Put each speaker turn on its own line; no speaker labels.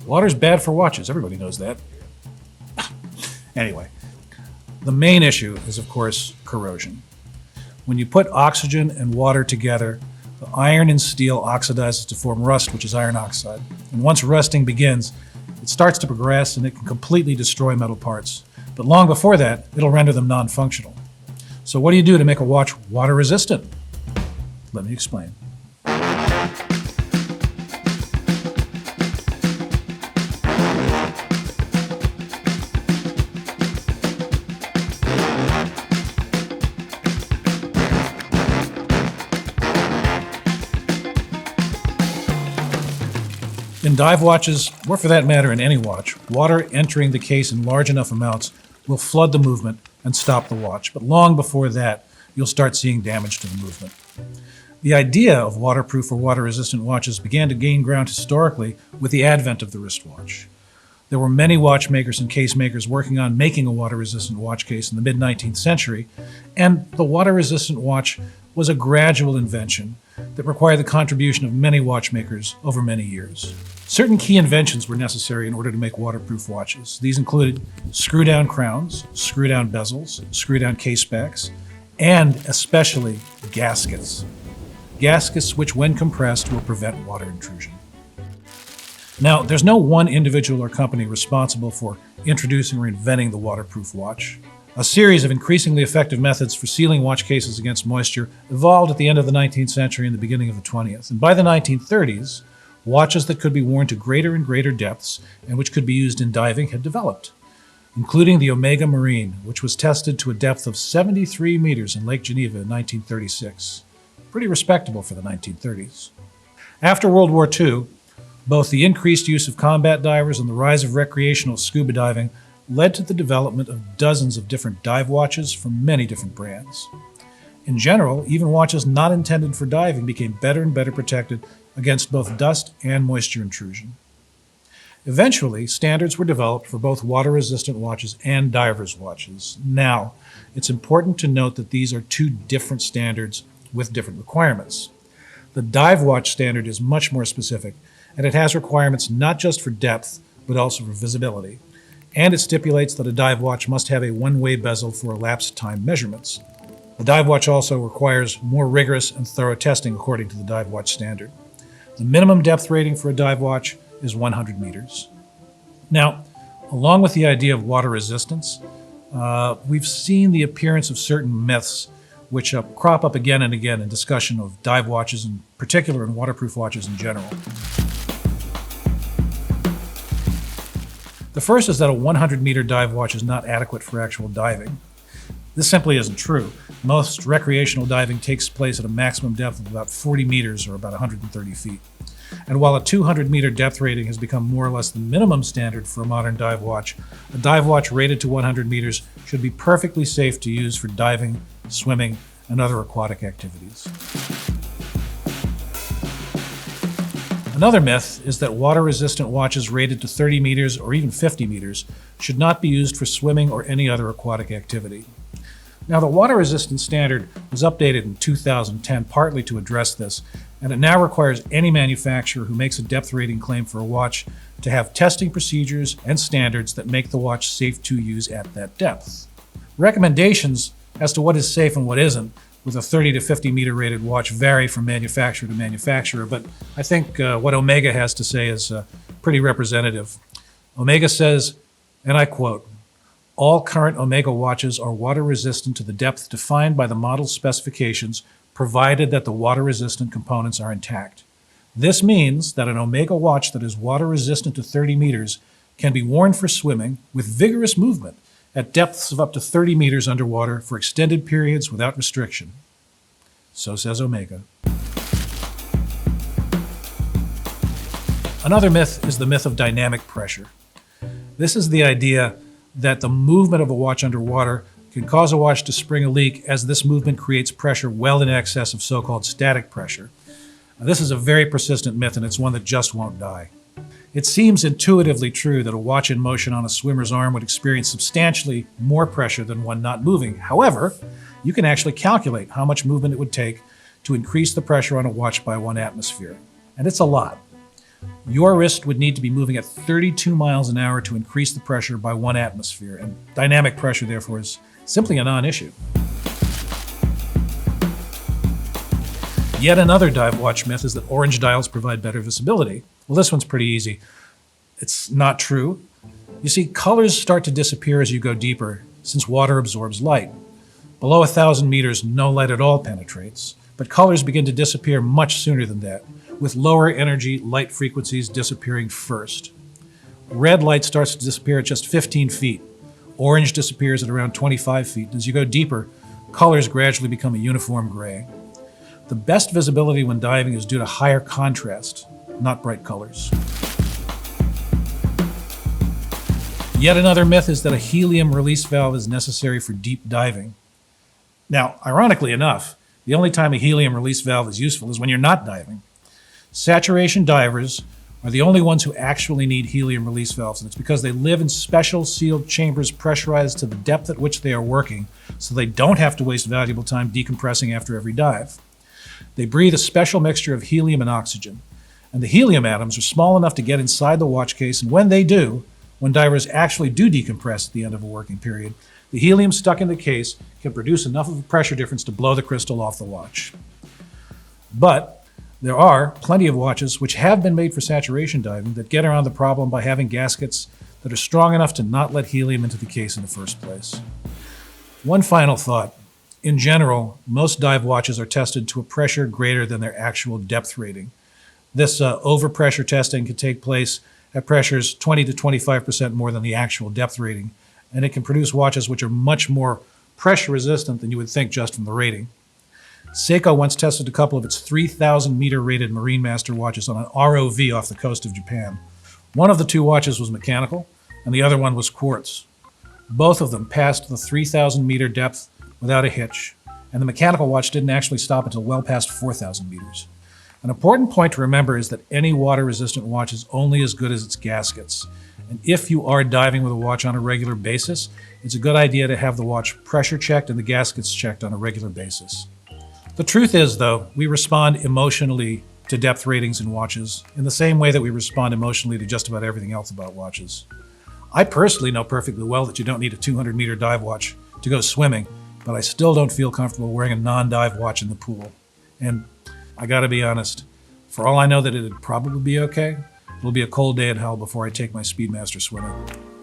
Water's bad for watches. Everybody knows that. Anyway, the main issue is, of course, corrosion. When you put oxygen and water together, the iron in steel oxidizes to form rust, which is iron oxide. And once rusting begins, it starts to progress and it can completely destroy metal parts. But long before that, it'll render them non-functional. So what do you do to make a watch water resistant? Let me explain. In dive watches, or for that matter in any watch, water entering the case in large enough amounts will flood the movement and stop the watch. But long before that, you'll start seeing damage to the movement. The idea of waterproof or water-resistant watches began to gain ground historically with the advent of the wristwatch. There were many watchmakers and case makers working on making a water-resistant watch case in the mid-19th century, and the water-resistant watch was a gradual invention that required the contribution of many watchmakers over many years. Certain key inventions were necessary in order to make waterproof watches. These included screw-down crowns, screw-down bezels, screw-down case backs, and especially gaskets. Gaskets which, when compressed, will prevent water intrusion. Now, there's no one individual or company responsible for introducing or inventing the waterproof watch. A series of increasingly effective methods for sealing watch cases against moisture evolved at the end of the 19th century and the beginning of the 20th. And by the 1930s, watches that could be worn to greater and greater depths and which could be used in diving had developed, including the Omega Marine, which was tested to a depth of 73 meters in Lake Geneva in 1936. Pretty respectable for the 1930s. After World War II, both the increased use of combat divers and the rise of recreational scuba diving led to the development of dozens of different dive watches from many different brands. In general, even watches not intended for diving became better and better protected against both dust and moisture intrusion. Eventually, standards were developed for both water-resistant watches and divers' watches. Now, it's important to note that these are two different standards with different requirements. The dive watch standard is much more specific, and it has requirements not just for depth, but also for visibility. And it stipulates that a dive watch must have a one-way bezel for elapsed time measurements. The dive watch also requires more rigorous and thorough testing according to the dive watch standard. The minimum depth rating for a dive watch is 100 meters. Now, along with the idea of water resistance, we've seen the appearance of certain myths which crop up again and again in discussion of dive watches in particular and waterproof watches in general. The first is that a 100-meter dive watch is not adequate for actual diving. This simply isn't true. Most recreational diving takes place at a maximum depth of about 40 meters or about 130 feet. And while a 200-meter depth rating has become more or less the minimum standard for a modern dive watch, a dive watch rated to 100 meters should be perfectly safe to use for diving, swimming, and other aquatic activities. Another myth is that water-resistant watches rated to 30 meters or even 50 meters should not be used for swimming or any other aquatic activity. Now, the water-resistant standard was updated in 2010 partly to address this, and it now requires any manufacturer who makes a depth rating claim for a watch to have testing procedures and standards that make the watch safe to use at that depth. Recommendations as to what is safe and what isn't with a 30 to 50 meter rated watch vary from manufacturer to manufacturer, but I think what Omega has to say is pretty representative. Omega says, and I quote, "All current Omega watches are water resistant to the depth defined by the model's specifications, provided that the water resistant components are intact. This means that an Omega watch that is water resistant to 30 meters can be worn for swimming with vigorous movement at depths of up to 30 meters underwater for extended periods without restriction." So says Omega. Another myth is the myth of dynamic pressure. This is the idea that the movement of a watch underwater can cause a watch to spring a leak, as this movement creates pressure well in excess of so-called static pressure. Now, this is a very persistent myth, and it's one that just won't die. It seems intuitively true that a watch in motion on a swimmer's arm would experience substantially more pressure than one not moving. However, you can actually calculate how much movement it would take to increase the pressure on a watch by 1 atmosphere. And it's a lot. Your wrist would need to be moving at 32 miles an hour to increase the pressure by 1 atmosphere, and dynamic pressure, therefore, is simply a non-issue. Yet another dive watch myth is that orange dials provide better visibility. Well, this one's pretty easy. It's not true. You see, colors start to disappear as you go deeper, since water absorbs light. Below 1,000 meters, no light at all penetrates, but colors begin to disappear much sooner than that, with lower energy light frequencies disappearing first. Red light starts to disappear at just 15 feet. Orange disappears at around 25 feet. As you go deeper, colors gradually become a uniform gray. The best visibility when diving is due to higher contrast, not bright colors. Yet another myth is that a helium release valve is necessary for deep diving. Now, ironically enough, the only time a helium release valve is useful is when you're not diving. Saturation divers are the only ones who actually need helium release valves, and it's because they live in special sealed chambers pressurized to the depth at which they are working, so they don't have to waste valuable time decompressing after every dive. They breathe a special mixture of helium and oxygen, and the helium atoms are small enough to get inside the watch case, and when they do, when divers actually do decompress at the end of a working period, the helium stuck in the case can produce enough of a pressure difference to blow the crystal off the watch. But there are plenty of watches which have been made for saturation diving that get around the problem by having gaskets that are strong enough to not let helium into the case in the first place. One final thought. In general, most dive watches are tested to a pressure greater than their actual depth rating. This overpressure testing can take place at pressures 20 to 25% more than the actual depth rating, and it can produce watches which are much more pressure resistant than you would think just from the rating. Seiko once tested a couple of its 3,000 meter rated Marine Master watches on an ROV off the coast of Japan. One of the two watches was mechanical, and the other one was quartz. Both of them passed the 3,000 meter depth without a hitch, and the mechanical watch didn't actually stop until well past 4,000 meters. An important point to remember is that any water-resistant watch is only as good as its gaskets. And if you are diving with a watch on a regular basis, it's a good idea to have the watch pressure checked and the gaskets checked on a regular basis. The truth is, though, we respond emotionally to depth ratings in watches in the same way that we respond emotionally to just about everything else about watches. I personally know perfectly well that you don't need a 200-meter dive watch to go swimming, but I still don't feel comfortable wearing a non-dive watch in the pool. And I gotta be honest, for all I know that it'd probably be okay, it'll be a cold day in hell before I take my Speedmaster swimming.